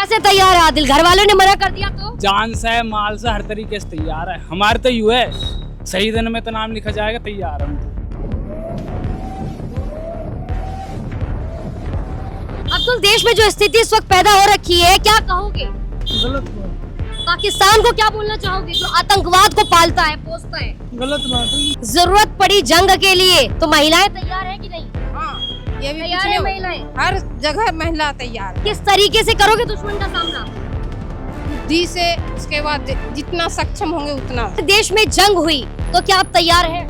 कैसे तैयार है आदिल? घर वालों ने मना कर दिया तो? जान से माल से हर तरीके से तैयार है। हमारे तो यू है, सही दिन में तो नाम लिखा जाएगा, तैयार हम तो। अब्दुल, देश में जो स्थिति इस वक्त पैदा हो रखी है, क्या कहोगे? गलत बात, पाकिस्तान को क्या बोलना चाहोगे जो आतंकवाद को पालता है, पोसता है? गलत बात है। जरूरत पड़ी जंग के लिए तो महिलाएं तैयार है कि नहीं? हाँ, ये भी तैयार है महिलाएं? हर जगह महिला तैयार किस तरीके से करोगे दुश्मन का सामना? बुद्धि से, उसके बाद जितना सक्षम होंगे उतना। देश में जंग हुई तो क्या आप तैयार हैं?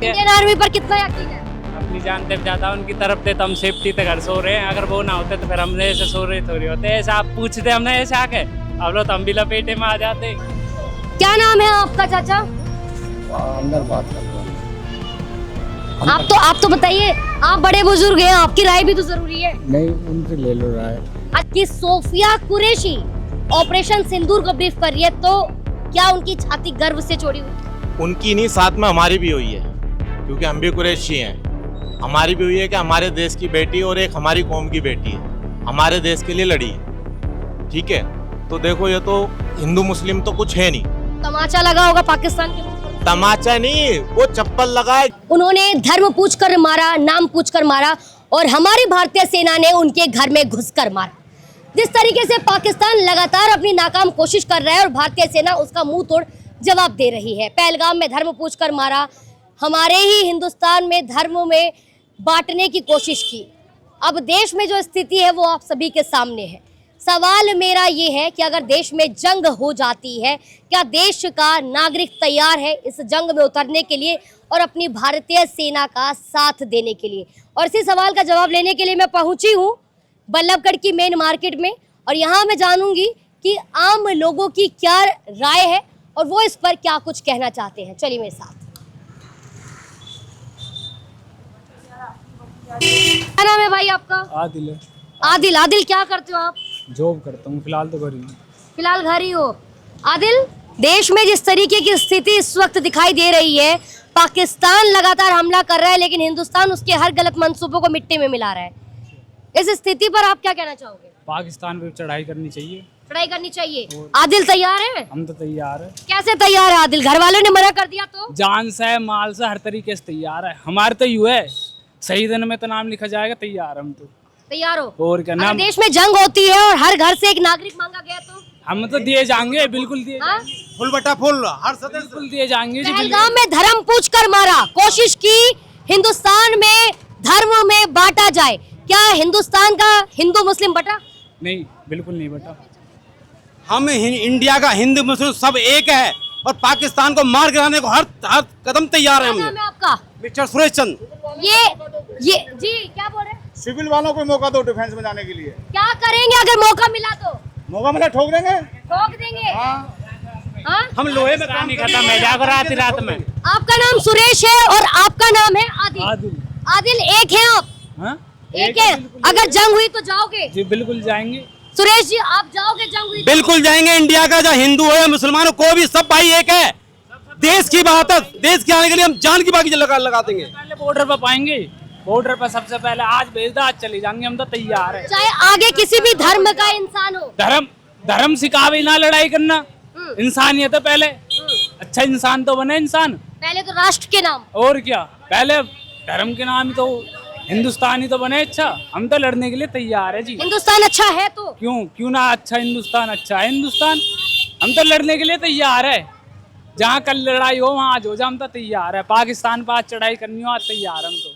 इंडियन आर्मी पर कितना यकीन है? अपनी जान तक ज्यादा उनकी तरफ थे तो हम सेफ्टी तक घर सो रहे हैं। अगर वो ना होते तो फिर हम ऐसे सो रहे थोड़ी होते। ऐसा आप पूछते हमने ऐसे आके, अब लोग तो हम भी लपेटे में आ जाते। क्या नाम है आपका चाचा? अंदर बात कर रहे हैं। आप तो बताइए, आप बड़े बुजुर्ग हैं, आपकी राय भी तो जरूरी है। नहीं, उनसे ले लो राय। आज की सोफिया कुरैशी ऑपरेशन सिंदूर को ब्रीफ कर रही है, तो क्या उनकी छाती गर्व से चौड़ी हुई? उनकी नहीं, साथ में हमारी भी हुई है, क्योंकि हम भी कुरैशी हैं। हमारी भी हुई है कि हमारे देश की बेटी और एक हमारी कौम की बेटी है, हमारे देश के लिए लड़ी है। ठीक है, तो देखो ये तो हिंदू मुस्लिम तो कुछ है नहीं। तमाचा लगा होगा पाकिस्तान के मुंह पर। तमाचा नहीं, वो चप्पल लगाए। उन्होंने धर्म पूछकर मारा, नाम पूछकर मारा, और हमारी भारतीय सेना ने उनके घर में घुसकर मारा। जिस तरीके से पाकिस्तान लगातार अपनी नाकाम कोशिश कर रहा है और भारतीय सेना उसका मुंह तोड़ जवाब दे रही है। पहलगाम में धर्म पूछकर मारा, हमारे ही हिंदुस्तान में धर्मों में बांटने की कोशिश की। अब देश में जो स्थिति है वो आप सभी के सामने है। सवाल मेरा ये है कि अगर देश में जंग हो जाती है, क्या देश का नागरिक तैयार है इस जंग में उतरने के लिए और अपनी भारतीय सेना का साथ देने के लिए? और इसी सवाल का जवाब लेने के लिए मैं पहुंची हूं बल्लभगढ़ की मेन मार्केट में, और यहाँ मैं जानूंगी कि आम लोगों की क्या राय है और वो इस पर क्या कुछ कहना चाहते हैं। चलिए मेरे साथ। क्या नाम है भाई आपका? आदिल है। आदिल। आदिल, क्या करते हो आप? जॉब करता हूँ, फिलहाल तो घर ही हूँ। फिलहाल घर ही हो। आदिल, देश में जिस तरीके की स्थिति इस वक्त दिखाई दे रही है, पाकिस्तान लगातार हमला कर रहा है लेकिन हिंदुस्तान उसके हर गलत मंसूबों को मिट्टी में मिला रहा है। इस स्थिति पर आप क्या कहना चाहोगे? पाकिस्तान पे चढ़ाई करनी चाहिए। चढ़ाई करनी चाहिए। आदिल तैयार है? हम तो तैयार है। कैसे तैयार है आदिल? घर वालों ने मना कर दिया तो? जान से माल से हर तरीके से तैयार है। हमारे तो यू है, सही दिन में तो नाम लिखा जाएगा, तैयार हम तो। तैयार हो? और क्या अगर नाम, देश में जंग होती है और हर घर से एक नागरिक मांगा गया तो? हम तो दिए जाएंगे, बिल्कुल दिए हाँ? फुल बटा फुल, हर सदस्य बिल्कुल दिए जाएंगे जी। पहलगाम में धर्म पूछकर मारा, कोशिश की हिंदुस्तान में धर्म में बांटा जाए। क्या हिंदुस्तान का हिंदू मुस्लिम बटा? नहीं, बिल्कुल नहीं बेटा। हम इंडिया का हिंदू मुस्लिम सब एक है और पाकिस्तान को मार गिराने को हर कदम तैयार है क्या हम। नाम है आपका? मिस्टर सुरेश चंद। ये जी क्या बोल रहे हैं? सिविल वालों को मौका दो डिफेंस में जाने के लिए। क्या करेंगे अगर मौका मिला तो? मौका मिला ठोक देंगे। ठोक देंगे। हाँ? हम लोहे में काम नहीं खत्म है, जाकर रात में। आपका नाम सुरेश है और आपका नाम है आदिल। आदिल। आदिल, एक है आप? हाँ? एक है। अगर जंग हुई तो जाओगे? जी बिल्कुल जाएंगे। सुरेश जी, आप जाओगे जंग हुई? बिल्कुल जाएंगे। इंडिया का जो हिंदू है मुसलमानों को भी सब भाई एक है। देश की बात है, देश के आने के लिए हम जान की बाकी लगा देंगे। पहले बॉर्डर पर पाएंगे, बॉर्डर पर सबसे पहले आज भेज दो, आज चले जाएंगे, हम तो तैयार है। चाहे आगे किसी भी धर्म का इंसान हो। धर्म सिखावे ना लड़ाई करना, इंसानियत है पहले। अच्छा इंसान तो बने इंसान, पहले तो राष्ट्र के नाम। और क्या, पहले धर्म के नाम ही तो हिंदुस्तानी तो बने। अच्छा, हम तो लड़ने के लिए तैयार है जी। हिंदुस्तान अच्छा है तो? क्यों ना अच्छा, हिंदुस्तान अच्छा है। हिंदुस्तान हम तो लड़ने के लिए तैयार है। जहाँ कल लड़ाई हो वहाँ आज हो जाए, हम तो तैयार है। पाकिस्तान पर आज चढ़ाई करनी हो, आज तैयार हम तो।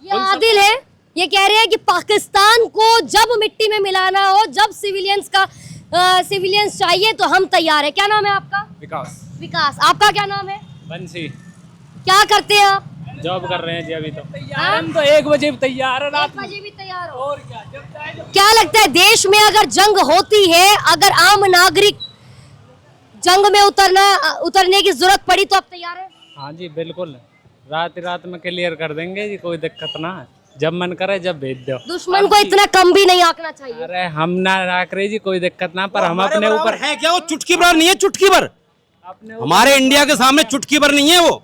ये आदिल है, ये कह रहे हैं कि पाकिस्तान को जब मिट्टी में मिलाना हो, जब सिविलियंस चाहिए तो हम तैयार है। क्या नाम है आपका? विकास। विकास। आपका क्या नाम है? बंसी। क्या करते हैं आप? जॉब कर रहे हैं जी अभी तो। हम तो 1 बजे तैयार है, रात 1 बजे भी तैयार हो? और क्या, जब चाहे क्या लगता है देश में अगर जंग होती है, अगर आम नागरिक जंग में उतरने की जरूरत पड़ी तो आप तैयार है? हाँ जी बिल्कुल, रात में क्लियर कर देंगे जी, कोई दिक्कत ना है। जब मन करे जब भेज दो। दुश्मन को इतना कम भी नहीं आंकना चाहिए। अरे हम ना राख रहे जी, कोई दिक्कत ना, पर हम अपने ऊपर है क्या, वो चुटकी भर नहीं है, चुटकी भर। हमारे इंडिया के सामने चुटकी भर नहीं है वो।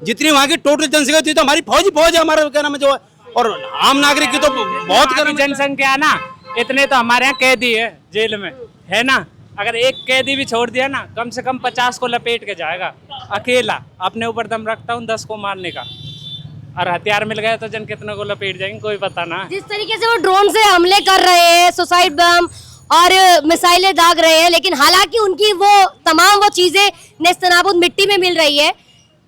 जितनी वहाँ की टोटल जनसंख्या थी तो हमारी फौज है हमारे क्या नाम है जो, और आम नागरिक की तो बहुत जनसंख्या है ना, इतने तो हमारे यहाँ कैदी है जेल में, है ना। अगर एक कैदी भी छोड़ दिया ना, कम से कम 50 को लपेट के जाएगा अकेला। अपने ऊपर दम रखता हूँ 10 को मारने का, और हथियार मिल गया तो जन कितने को लपेट जाएंगे कोई पता ना। जिस तरीके से वो ड्रोन से हमले कर रहे हैं, सुसाइड बम और मिसाइलें दाग रहे हैं, लेकिन हालांकि उनकी वो तमाम वो चीजें नेस्तनाबूद मिट्टी में मिल रही है।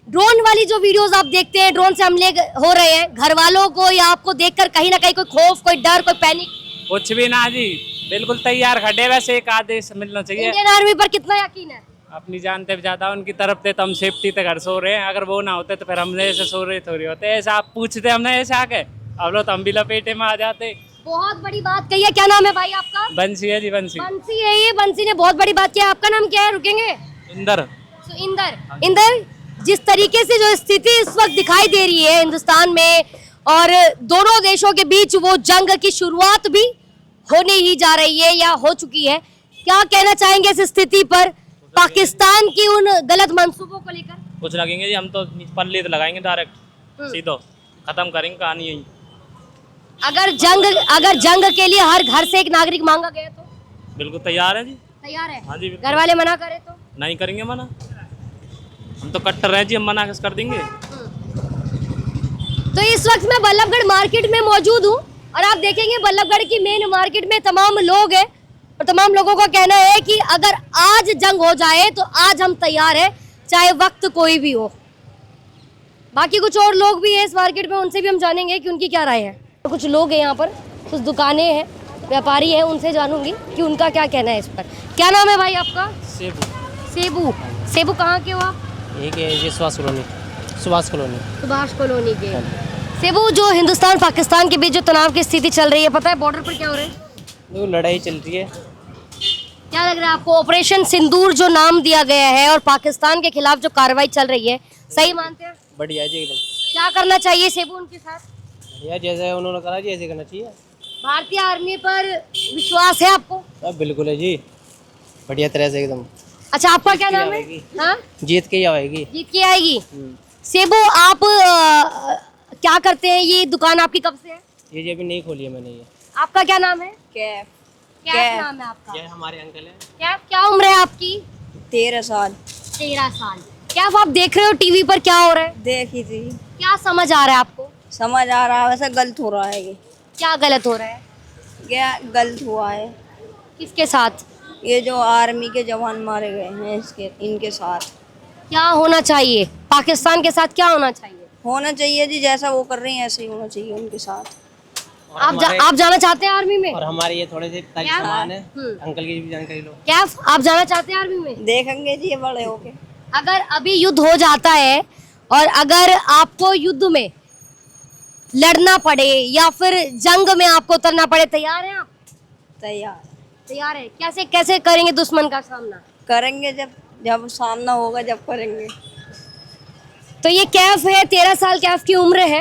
ड्रोन वाली जो वीडियोस आप देखते हैं, ड्रोन से हमले हो रहे हैं, घर वालों को या आपको देखकर कहीं ना कहीं कोई खौफ, कोई डर, कोई पैनिक? कुछ भी ना जी, बिल्कुल तैयार खड़े, वैसे एक आदेश मिलना चाहिए। इंडियन आर्मी पर कितना यकीन है? अपनी जान पे ज्यादा उनकी तरफ थे तो हम सेफ्टी तक घर सो रहे हैं। अगर वो ना होते तो फिर हम ऐसे सो रहे थोड़ी होते। ऐसा आप पूछते हमने ऐसे आके, अब लोग तो हम भी लपेटे में आ जाते। बहुत बड़ी बात कही है। क्या नाम है भाई आपका? बंसी है जी, बंसी। बंसी है ये, बंसी ने बहुत बड़ी बात की है। आपका नाम क्या है? रुकेंगे? इंदर। इंदर, जिस तरीके से जो स्थिति इस वक्त दिखाई दे रही है हिंदुस्तान में और दोनों देशों के बीच वो जंग की शुरुआत भी होने ही जा रही है या हो चुकी है, क्या कहना चाहेंगे इस स्थिति पर, पाकिस्तान की उन गलत मंसूबों को लेकर? कुछ लगेंगे जी, हम तो पल्ले तो लगाएंगे डायरेक्ट सीधो खत्म करेंगे कहानी यही। अगर जंग के लिए हर घर से एक नागरिक मांगा गया तो बिल्कुल तैयार है जी। तैयार है? हाँ जी, बिल्कुल। घर वाले मना करे तो? नहीं करेंगे मना, हम तो कट्टर हैं जी, हम मना किस कर देंगे। तो इस वक्त मैं बल्लभगढ़ मार्केट में मौजूद हूँ और आप देखेंगे बल्लभगढ़ की मेन मार्केट में तमाम लोग हैं और तमाम लोगों का कहना है कि अगर आज जंग हो जाए तो आज हम तैयार हैं, चाहे वक्त कोई भी हो। बाकी कुछ और लोग भी हैं इस मार्केट में, उनसे भी हम जानेंगे कि उनकी क्या राय है। कुछ लोग हैं यहाँ पर, कुछ दुकानें हैं, व्यापारी हैं, उनसे जानूंगी कि उनका क्या कहना है इस पर। क्या नाम है भाई आपका? सेबू। सेबू कहाँ के हो आप? सुभाष कॉलोनी। सुभाष कॉलोनी के। सेबू, जो हिंदुस्तान पाकिस्तान के बीच जो तनाव की स्थिति चल रही है, पता है बॉर्डर पर क्या हो रहा है? देखो लड़ाई चल रही है। क्या लग रहा है आपको? ऑपरेशन सिंदूर जो नाम दिया गया है और पाकिस्तान के खिलाफ जो कार्रवाई चल रही है, सही मानते हैं? बढ़िया जी एकदम। क्या करना चाहिए सेबू उनके साथ? बढ़िया, जैसे उन्होंने करा जी ऐसे करना चाहिए। भारतीय आर्मी पर विश्वास है आपको? सब बिल्कुल है जी, बढ़िया तरह से एकदम। अच्छा, आपका क्या नाम है? हाँ, जीत के ही आएगी। जीत के आएगी। सेबू, आप क्या करते हैं? ये दुकान आपकी कब से है? ये जी अभी नहीं खोली है मैंने ये। आपका क्या नाम है? कैफ। क्या नाम है आपका? ये हमारे अंकल है। क्या उम्र है आपकी? 13 साल। 13 साल। क्या आप देख रहे हो टीवी पर क्या हो रहा है? देखी थी। क्या समझ आ रहा है आपको? समझ आ रहा है, वैसे गलत हो रहा है ये। क्या गलत हो रहा है? क्या गलत हुआ है? किसके साथ? ये जो आर्मी के जवान मारे गए हैं इनके साथ। क्या होना चाहिए? पाकिस्तान के साथ क्या होना चाहिए? होना चाहिए जी, जैसा वो कर रही हैं ऐसे ही होना चाहिए उनके साथ। आप जाना चाहते हैं आर्मी में? और हमारे ये थोड़े से सामान है, अंकल की भी जानकारी लो। क्या आप जाना चाहते हैं आर्मी में? देखेंगे जी ये बड़े होके। अगर अभी युद्ध हो जाता है और अगर आपको युद्ध में लड़ना पड़े या फिर जंग में आपको उतरना पड़े, तैयार हैं आप? तैयार है। कैसे करेंगे दुश्मन का सामना? करेंगे जब सामना होगा, जब करेंगे। तो ये कैफ है, 13 साल कैफ की उम्र है,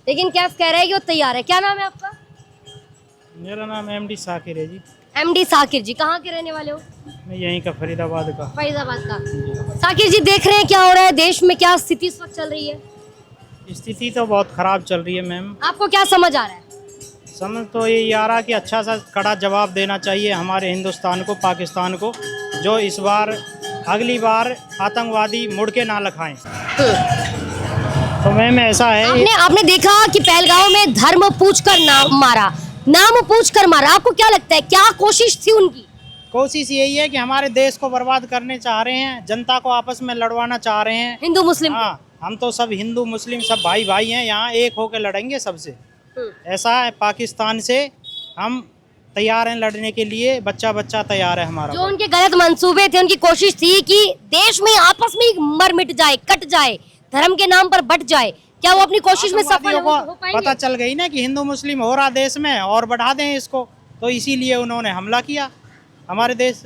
लेकिन कैफ कह रहा है कि वो तैयार है। क्या नाम है आपका? मेरा नाम एमडी साकिर है जी। एमडी साकिर जी, कहाँ के रहने वाले हो? मैं यहीं का फरीदाबाद का। फरीदाबाद का। साकिर जी, देख रहे हैं क्या हो रहा है देश में, क्या स्थिति इस वक्त चल रही है? स्थिति तो बहुत ख़राब चल रही है मैम। आपको क्या समझ आ रहा है? समझ तो यही आ रहा कि अच्छा सा कड़ा जवाब देना चाहिए हमारे हिंदुस्तान को, पाकिस्तान को, जो इस बार अगली बार आतंकवादी मुड़ के ना लखाएं। तो मैम ऐसा है, आपने देखा कि पहलगांव में धर्म पूछकर नाम पूछकर मारा। आपको क्या लगता है, क्या कोशिश थी उनकी? कोशिश यही है कि हमारे देश को बर्बाद करने चाह रहे हैं, जनता को आपस में लड़वाना चाह रहे हैं। हिंदू मुस्लिम? हाँ, हम तो सब हिंदू मुस्लिम सब भाई भाई हैं, यहाँ एक होकर लड़ेंगे सबसे। ऐसा है, पाकिस्तान से हम तैयार हैं लड़ने के लिए, बच्चा तैयार है हमारा। जो उनके गलत मंसूबे थे, उनकी कोशिश थी कि देश में आपस में मर मिट जाए, कट जाए, धर्म के नाम पर बट जाए, क्या वो अपनी कोशिश में सफल हो पाएंगे? पता चल गई ना कि हिंदू मुस्लिम हो रहा देश में और बढ़ा दें इसको, तो इसीलिए उन्होंने हमला किया हमारे देश।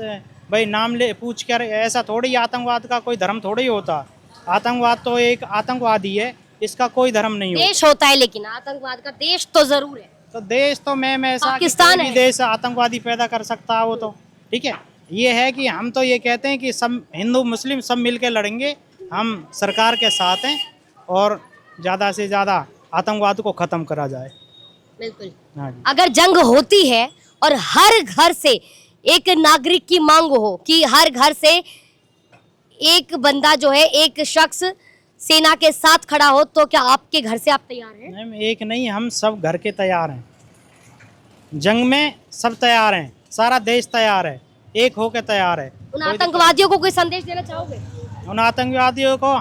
भाई नाम ले पूछ कर, ऐसा थोड़ी आतंकवाद का कोई धर्म थोड़ी होता। आतंकवाद तो एक आतंकवादी है, इसका कोई धर्म नहीं होता। देश होता है, लेकिन आतंकवाद का देश तो जरूर है। तो देश तो मैम ऐसा पाकिस्तान है। देश आतंकवादी पैदा कर सकता है वो तो ठीक है। ये है कि हम तो ये कहते हैं कि सब हिंदू मुस्लिम सब मिलके लड़ेंगे, हम सरकार के साथ हैं और ज़्यादा से ज़्यादा आतंकवाद को ख़त्म करा जाए। बिल्कुल। हाँ जी। अगर जंग होती है और हर घर से एक नागरिक की मांग हो कि हर घर से एक बंदा जो है, एक शख्स सेना के साथ खड़ा हो, तो क्या आपके घर से आप तैयार हैं? नहीं, एक नहीं, हम सब घर के तैयार हैं। जंग में सब तैयार हैं, सारा देश तैयार है, एक होके तैयार है। उन आतंकवादियों को कोई संदेश देना चाहोगे? उन आतंकवादियों को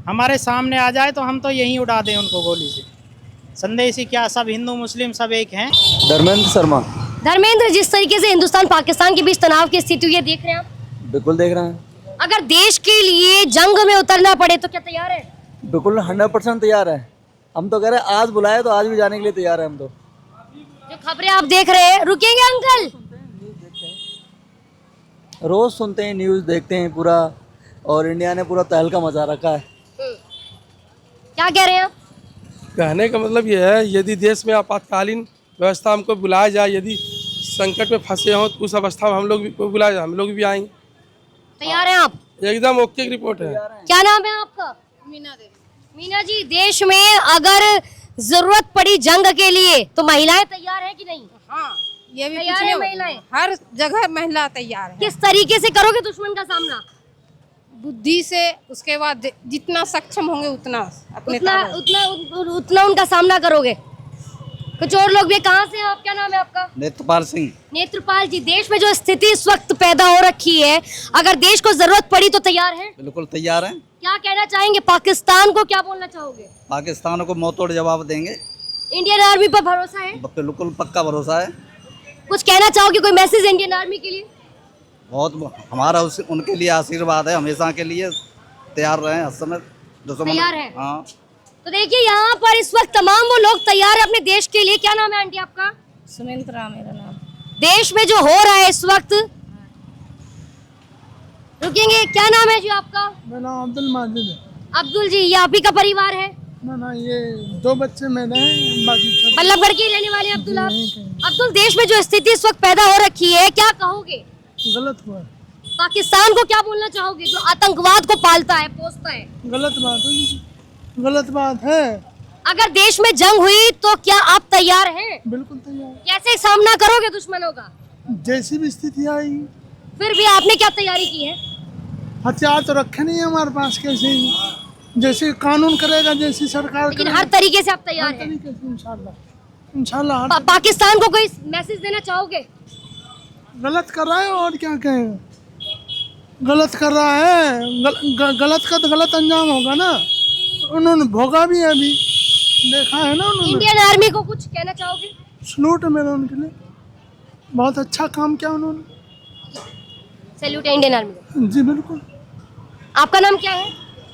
हमारे सामने आ जाए तो हम तो यहीं उड़ा दें उनको गोली से। संदेश ही क्या, सब हिंदू मुस्लिम सब एक हैं। धर्मेंद्र शर्मा। धर्मेंद्र, जिस तरीके से हिंदुस्तान पाकिस्तान के बीच तनाव की स्थिति हुई है, देख रहे हैं आप? बिल्कुल देख रहे हैं। अगर देश के लिए जंग में उतरना पड़े तो क्या तैयार है? बिल्कुल 100% तैयार है। हम तो कह रहे हैं आज बुलाए तो आज भी जाने के लिए तैयार है हम तो। जो खबरें आप देख रहे हैं, रुकेंगे अंकल? रोज सुनते हैं, न्यूज़ देखते हैं पूरा, और इंडिया ने पूरा तहलका मचा रखा है। क्या कह रहे हैं आप? कहने का मतलब ये है, यदि देश में आपातकालीन व्यवस्था हमको बुलाया जाए, यदि संकट में फंसे हों तो उस अवस्था में हम लोग भी बुलाया जाए, हम लोग भी आएंगे। तैयार हैं आप? एकदम ओके की रिपोर्ट है। क्या नाम है आपका? मीना देवी। मीना जी, देश में अगर जरूरत पड़ी जंग के लिए तो महिलाएं तैयार हैं कि नहीं? हाँ, ये भी तैयार पूछने है वाली महिलाएं? है। हर जगह महिला तैयार है। किस तरीके से करोगे दुश्मन का सामना? बुद्धि से, उसके बाद जितना सक्षम होंगे उतना अपने उतना उनका सामना करोगे। कुछ और लोग भी, कहाँ से हैं आप? क्या नाम है आपका? नेत्रपाल सिंह। नेत्रपाल जी, देश में जो स्थिति इस वक्त पैदा हो रखी है, अगर देश को जरूरत पड़ी तो तैयार है? बिल्कुल तैयार हैं। क्या कहना चाहेंगे? पाकिस्तान को क्या बोलना चाहोगे? पाकिस्तान को मुंह तोड़ जवाब देंगे। इंडियन आर्मी पर भरोसा है? बिल्कुल पक्का भरोसा है। कुछ कहना चाहोगे, कोई मैसेज इंडियन आर्मी के लिए? बहुत हमारा उनके लिए आशीर्वाद है, हमेशा के लिए तैयार रहे हर समय। तैयार है? हाँ। तो देखिए, यहाँ पर इस वक्त तमाम वो लोग तैयार है अपने देश के लिए। क्या नाम है आंटी आपका? सुमित्रा मेरा नाम। देश में जो हो रहा है इस वक्त, रुकेंगे, क्या नाम है जी आपका? मेरा नाम अब्दुल माजिद है। अब्दुल जी, ये आप ही का परिवार है? ना, ये 2 बच्चे मेरे हैं, बाकी बल्लभगढ़ के रहने वाले अब्दुल आप? अब्दुल, देश में जो स्थिति इस वक्त पैदा हो रखी है, क्या कहोगे? गलत हुआ। पाकिस्तान को क्या बोलना चाहोगे जो आतंकवाद को पालता है, पोसता है? गलत बात है। अगर देश में जंग हुई तो क्या आप तैयार हैं? बिल्कुल तैयार। कैसे सामना करोगे दुश्मनों का? जैसी भी स्थिति आएगी। फिर भी आपने क्या तैयारी की है? हथियार तो रखे नहीं है हमारे पास, कैसे ही जैसे कानून करेगा, जैसी सरकार लेकिन हर तरीके से आप तैयार हैं? इंशाल्लाह। पाकिस्तान को कोई मैसेज देना चाहोगे? गलत कर रहा है और क्या कहें, गलत कर रहा है। गलत का तो गलत अंजाम होगा ना, उन्होंने भोगा भी है, अभी देखा है ना उन्होंने। इंडियन आर्मी को कुछ कहना चाहोगे? सैल्यूट है मेरा उनके लिए, बहुत अच्छा काम किया उन्होंने। सैल्यूट है इंडियन आर्मी को। जी बिल्कुल। आपका नाम क्या है?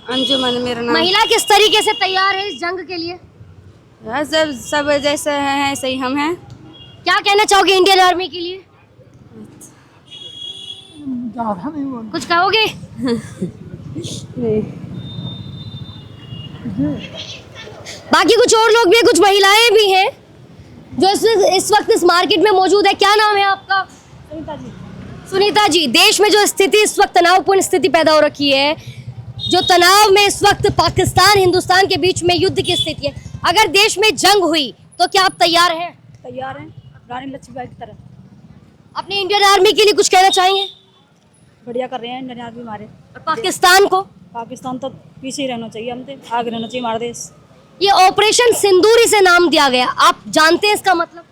अंजुमन मेरा नाम। महिला किस तरीके से तैयार है इस जंग के लिए? सब जैसे हैं सही हम हैं। क्या कहना चाहोगे इंडियन आर्मी के लिए? ज्यादा नहीं बोल। कुछ कहोगे? बाकी कुछ और लोग भी, कुछ महिलाएं भी हैं जो इस वक्त इस मार्केट में मौजूद है। क्या नाम है आपका? सुनीता जी। सुनीता जी, देश में जो स्थिति इस वक्त तनावपूर्ण स्थिति पैदा हो रखी है, जो तनाव में इस वक्त पाकिस्तान हिंदुस्तान के बीच में युद्ध की स्थिति है, अगर देश में जंग हुई तो क्या आप तैयार हैं? तैयार हैं, रानी लक्ष्मीबाई की तरह। अपने इंडियन आर्मी के लिए कुछ कहना चाहेंगे? बढ़िया कर रहे हैं इंडियन आर्मी हमारे। और पाकिस्तान को? पाकिस्तान तो पीछे ही रहना चाहिए, हमसे आगे रहना चाहिए हमारा देश। ये ऑपरेशन सिंदूरी से नाम दिया गया, आप जानते हैं इसका मतलब?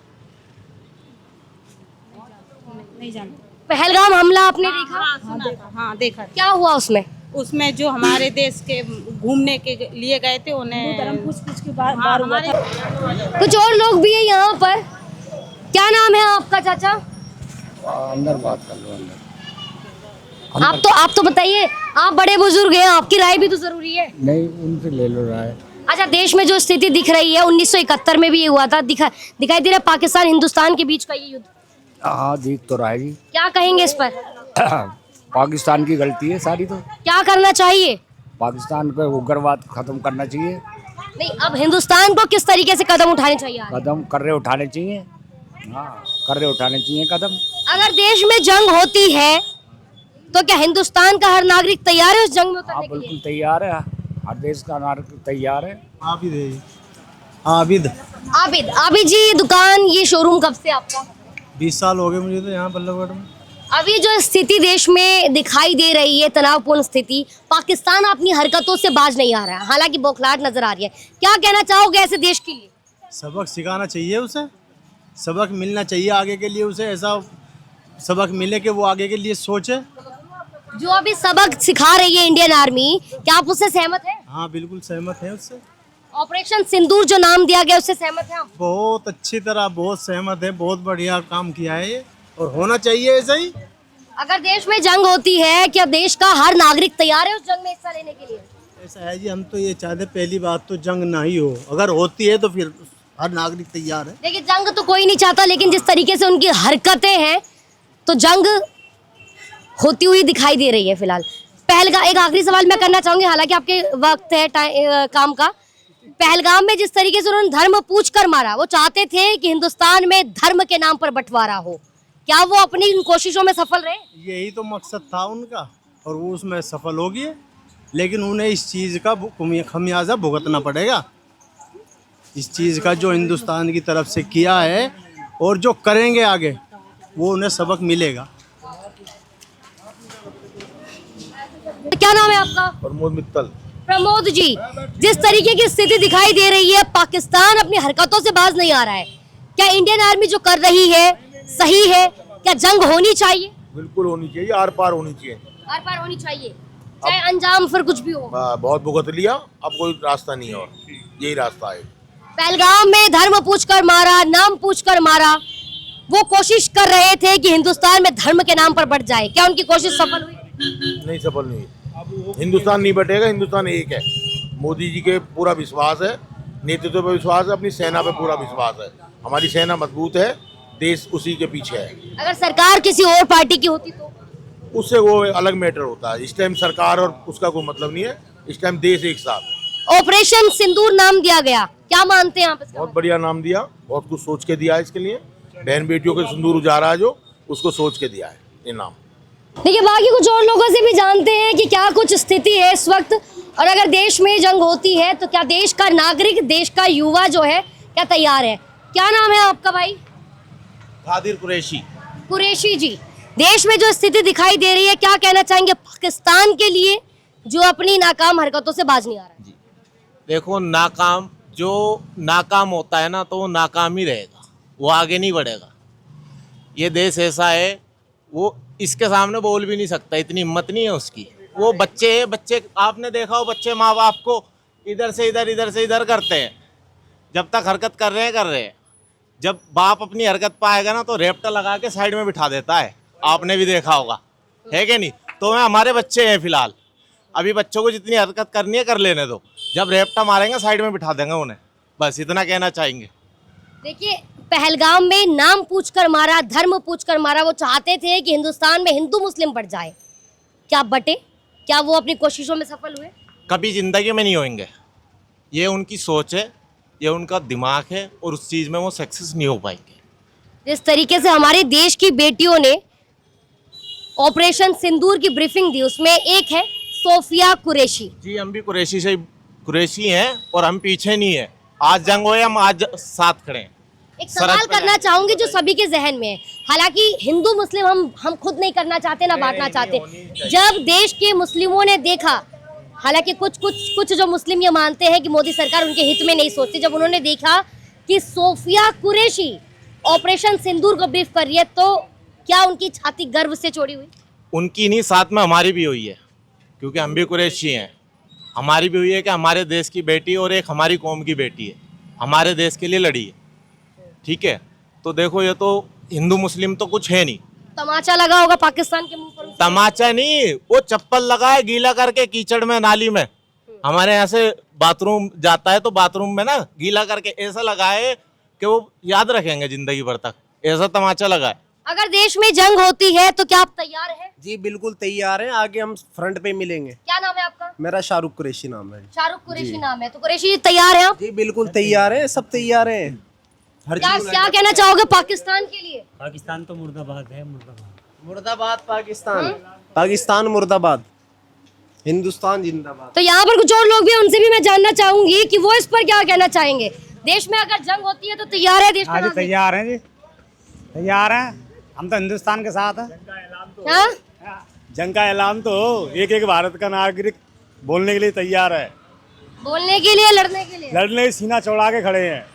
नहीं जानते। पहलगाम हमला आपने देखा? हाँ देखा। क्या हुआ उसमें? उसमें जो हमारे देश के घूमने के लिए गए थे उन्हें पूछ के बाहर हुआ था। कुछ और लोग भी है यहाँ पर। क्या नाम है आपका चाचा? अंदर बात कर लो, अंदर। आप तो बताइए, आप बड़े बुजुर्ग हैं, आपकी राय भी तो जरूरी है। नहीं, उनसे ले लो राय। अच्छा, देश में जो स्थिति दिख रही है, 1971 में भी ये हुआ था, दिखाई दे रहा है पाकिस्तान हिंदुस्तान के बीच का ये युद्ध। हाँ, दिख तो रहा है जी। क्या कहेंगे इस पर? पाकिस्तान की गलती है सारी। तो क्या करना चाहिए? पाकिस्तान पे उग्रवाद खत्म करना चाहिए। नहीं, अब हिंदुस्तान को किस तरीके से कदम उठाने चाहिए? कदम कर्रे उठाने चाहिए। हाँ, कर्रे उठाने चाहिए कदम। अगर देश में जंग होती है तो क्या हिंदुस्तान का हर नागरिक तैयार है उस जंग में उतरने के लिए? बिल्कुल तैयार है, हर देश का नागरिक तैयार है। आबिद है। आबिद। आबिद जी, दुकान, ये शोरूम कब से आपका? 20 साल हो गए मुझे तो यहाँ बल्लभगढ़ में। अभी जो स्थिति देश में दिखाई दे रही है, तनावपूर्ण स्थिति, पाकिस्तान अपनी हरकतों से बाज नहीं आ रहा है, हालांकि बौखलाहट नजर आ रही है। क्या कहना चाहोगे ऐसे देश के लिए? सबक सिखाना चाहिए उसे, सबक मिलना चाहिए आगे के लिए उसे, ऐसा सबक मिले कि वो आगे के लिए सोचे। जो अभी सबक सिखा रही है इंडियन आर्मी, क्या आप उससे सहमत हैं? हाँ बिल्कुल सहमत है उससे। ऑपरेशन सिंदूर जो नाम दिया गया उससे सहमत हैं आप? बहुत अच्छी तरह बहुत सहमत है, बहुत बढ़िया काम किया है ये, और होना चाहिए ऐसा ही। अगर देश में जंग होती है, क्या देश का हर नागरिक तैयार है उस जंग में हिस्सा लेने के लिए? ऐसा है जी, हम तो ये चाहते पहली बात तो जंग ना ही हो, अगर होती है तो फिर हर नागरिक तैयार है। देखिए जंग तो कोई नहीं चाहता, लेकिन जिस तरीके से उनकी हरकतें हैं तो जंग होती हुई दिखाई दे रही है फिलहाल। पहलगाम, एक आखिरी सवाल मैं करना चाहूंगी, हालांकि आपके वक्त है काम का। पहलगाम में जिस तरीके से उन्होंने धर्म पूछ कर मारा, वो चाहते थे कि हिंदुस्तान में धर्म के नाम पर बंटवारा हो, क्या वो अपनी इन कोशिशों में सफल रहे? यही तो मकसद था उनका और वो उसमें सफल हो गए, लेकिन उन्हें इस चीज़ का खमियाजा भुगतना पड़ेगा। इस चीज़ का जो हिंदुस्तान की तरफ से किया है और जो करेंगे आगे, वो उन्हें सबक मिलेगा। क्या नाम है आपका? प्रमोद मित्तल। प्रमोद जी, जिस तरीके की स्थिति दिखाई दे रही है, पाकिस्तान अपनी हरकतों से बाज नहीं आ रहा है, क्या इंडियन आर्मी जो कर रही है सही है? क्या जंग होनी चाहिए? बिल्कुल होनी चाहिए, आर पार होनी चाहिए, आर पार होनी चाहिए, चाहे अंजाम फिर कुछ भी हो। बहुत भुगत लिया, अब कोई रास्ता नहीं है और यही रास्ता है। पहलगाम में धर्म पूछकर मारा, नाम पूछकर मारा, वो कोशिश कर रहे थे कि हिंदुस्तान में धर्म के नाम पर बढ़ जाए, क्या उनकी कोशिश सफल हुई? नहीं सफल नहीं हुई। हिंदुस्तान नहीं बटेगा, हिंदुस्तान एक है। मोदी जी के पूरा विश्वास है, नेतृत्व पर विश्वास है, अपनी सेना पे पूरा विश्वास है। हमारी सेना मजबूत है, देश उसी के पीछे है। अगर सरकार किसी और पार्टी की होती तो? उससे वो अलग मैटर होता है। इस टाइम सरकार और उसका कोई मतलब नहीं है, इस टाइम देश एक साथ है। ऑपरेशन सिंदूर नाम दिया गया, क्या मानते हैं आप इसका? बहुत बढ़िया नाम दिया, बहुत कुछ सोच के दिया है इसके लिए। बहन बेटियों के सिंदूर उजारा है जो, उसको सोच के दिया है ये नाम। देखिए बाकी कुछ और लोगों से भी जानते हैं कि क्या कुछ स्थिति है इस वक्त, और अगर देश में जंग होती है तो क्या देश का नागरिक, देश का युवा जो है क्या तैयार है? क्या नाम है आपका भाई? कादिर कुरैशी। कुरैशी जी, देश में जो स्थिति दिखाई दे रही है, क्या कहना चाहेंगे पाकिस्तान के लिए जो अपनी नाकाम हरकतों से बाज नहीं आ रहा है? देखो जो नाकाम होता है ना, तो वो नाकाम ही रहेगा, वो आगे नहीं बढ़ेगा। ये देश ऐसा है, वो इसके सामने बोल भी नहीं सकता, इतनी हिम्मत नहीं है उसकी। वो बच्चे आपने देखा हो, बच्चे माँ बाप को इधर से इधर करते हैं, जब तक हरकत कर रहे हैं। जब बाप अपनी हरकत पाएगा ना, तो रेप्टा लगा के साइड में बिठा देता है, आपने भी देखा होगा, है कि नहीं? तो हमारे बच्चे हैं फिलहाल, अभी बच्चों को जितनी हरकत करनी है कर लेने दो, जब रेप्टा मारेंगे साइड में बिठा देंगे उन्हें, बस इतना कहना चाहेंगे। देखिए पहलगाम में नाम पूछकर मारा, धर्म पूछकर मारा, वो चाहते थे कि हिंदुस्तान में हिंदू मुस्लिम बढ़ जाए, क्या बटे? क्या वो अपनी कोशिशों में सफल हुए? कभी जिंदगी में नहीं होंगे। ये उनकी सोच है, ये उनका दिमाग है, और उस चीज़ में वो सक्सेस नहीं हो पाएंगे। जिस तरीके से हमारे देश की बेटियों ने ऑपरेशन सिंदूर की ब्रीफिंग दी, उसमें एक है सोफिया कुरैशी जी। हम भी कुरैशी हैं और हम पीछे नहीं है। आज जंग होए, हम आज साथ खड़े हैं। एक सवाल करना चाहूंगी जो सभी के जहन में है, हालांकि हिंदू मुस्लिम हम खुद नहीं करना चाहते, ना बांटना चाहते। जब देश के मुस्लिमों ने देखा, हालांकि कुछ जो मुस्लिम ये मानते हैं कि मोदी सरकार उनके हित में नहीं सोचती, जब उन्होंने देखा कि सोफिया कुरैशी ऑपरेशन सिंदूर को ब्रीफ कर रही है, तो क्या उनकी छाती गर्व से चौड़ी हुई? उनकी नहीं, साथ में हमारी भी हुई है, क्योंकि हम भी कुरैशी हैं। हमारी भी हुई है कि हमारे देश की बेटी और एक हमारी कौम की बेटी है, हमारे देश के लिए लड़ी है, ठीक है? तो देखो, ये तो हिंदू मुस्लिम तो कुछ है नहीं। तमाचा लगा होगा पाकिस्तान के मुंह पर? तमाचा नहीं, वो चप्पल लगाए गीला करके कीचड़ में, नाली में। हमारे यहाँ से बाथरूम जाता है तो बाथरूम में ना गीला करके ऐसा लगाए कि वो याद रखेंगे जिंदगी भर तक, ऐसा तमाचा लगाए। अगर देश में जंग होती है तो क्या आप तैयार हैं? जी बिल्कुल तैयार हैं, आगे हम फ्रंट पे मिलेंगे। क्या नाम है आपका? मेरा शाहरुख कुरैशी नाम है। शाहरुख कुरैशी नाम है, तो कुरैशी जी तैयार हैं आप? जी बिल्कुल तैयार हैं, सब तैयार हैं। क्या कहना चाहोगे पाकिस्तान के लिए? पाकिस्तान तो मुर्दाबाद है, मुर्दाबाद पाकिस्तान, पाकिस्तान मुर्दाबाद, हिंदुस्तान जिंदाबाद। तो यहाँ पर कुछ और लोग भी हैं, उनसे भी मैं जानना चाहूंगी कि वो इस पर क्या कहना चाहेंगे। देश में अगर जंग होती है तो तैयार है देश का नागरिक? तैयार है जी, तैयार हैं, हम तो हिंदुस्तान के साथ हैं। हाँ? जंग का ऐलान तो एक एक भारत का नागरिक बोलने के लिए तैयार है, बोलने के लिए, लड़ने के लिए। लड़ने सीना चौड़ा के खड़े हैं।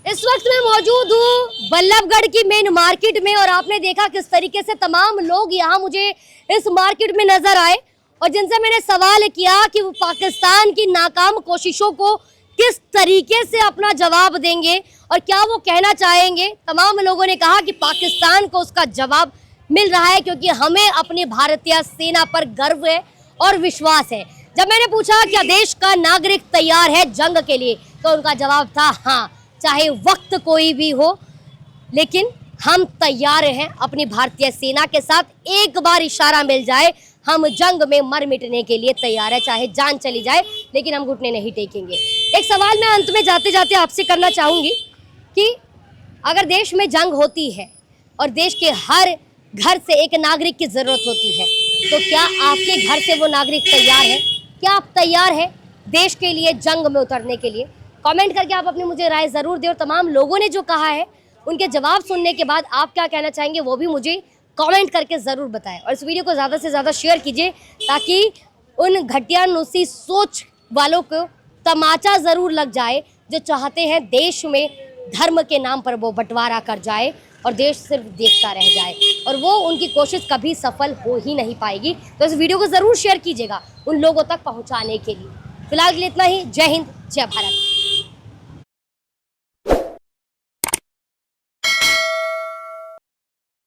इस वक्त मैं मौजूद हूँ बल्लभगढ़ की मेन मार्केट में और आपने देखा किस तरीके से तमाम लोग यहाँ मुझे इस मार्केट में नजर आए और जिनसे मैंने सवाल किया कि वो पाकिस्तान की नाकाम कोशिशों को किस तरीके से अपना जवाब देंगे और क्या वो कहना चाहेंगे। तमाम लोगों ने कहा कि पाकिस्तान को उसका जवाब मिल रहा है क्योंकि हमें अपनी भारतीय सेना पर गर्व है और विश्वास है। जब मैंने पूछा क्या देश का नागरिक तैयार है जंग के लिए तो उनका जवाब था हाँ, चाहे वक्त कोई भी हो लेकिन हम तैयार हैं अपनी भारतीय सेना के साथ। एक बार इशारा मिल जाए हम जंग में मर मिटने के लिए तैयार है, चाहे जान चली जाए लेकिन हम घुटने नहीं टेकेंगे। एक सवाल मैं अंत में जाते जाते आपसे करना चाहूँगी कि अगर देश में जंग होती है और देश के हर घर से एक नागरिक की ज़रूरत होती है तो क्या आपके घर से वो नागरिक तैयार है? क्या आप तैयार हैं देश के लिए जंग में उतरने के लिए? कमेंट करके आप अपनी मुझे राय ज़रूर दें और तमाम लोगों ने जो कहा है उनके जवाब सुनने के बाद आप क्या कहना चाहेंगे वो भी मुझे कमेंट करके ज़रूर बताएं और इस वीडियो को ज़्यादा से ज़्यादा शेयर कीजिए ताकि उन घटियानुसी सोच वालों को तमाचा ज़रूर लग जाए जो चाहते हैं देश में धर्म के नाम पर वो बंटवारा कर जाए और देश सिर्फ देखता रह जाए और वो उनकी कोशिश कभी सफल हो ही नहीं पाएगी। तो इस वीडियो को ज़रूर शेयर कीजिएगा उन लोगों तक पहुँचाने के लिए। फिलहाल के लिए इतना ही। जय हिंद, जय भारत।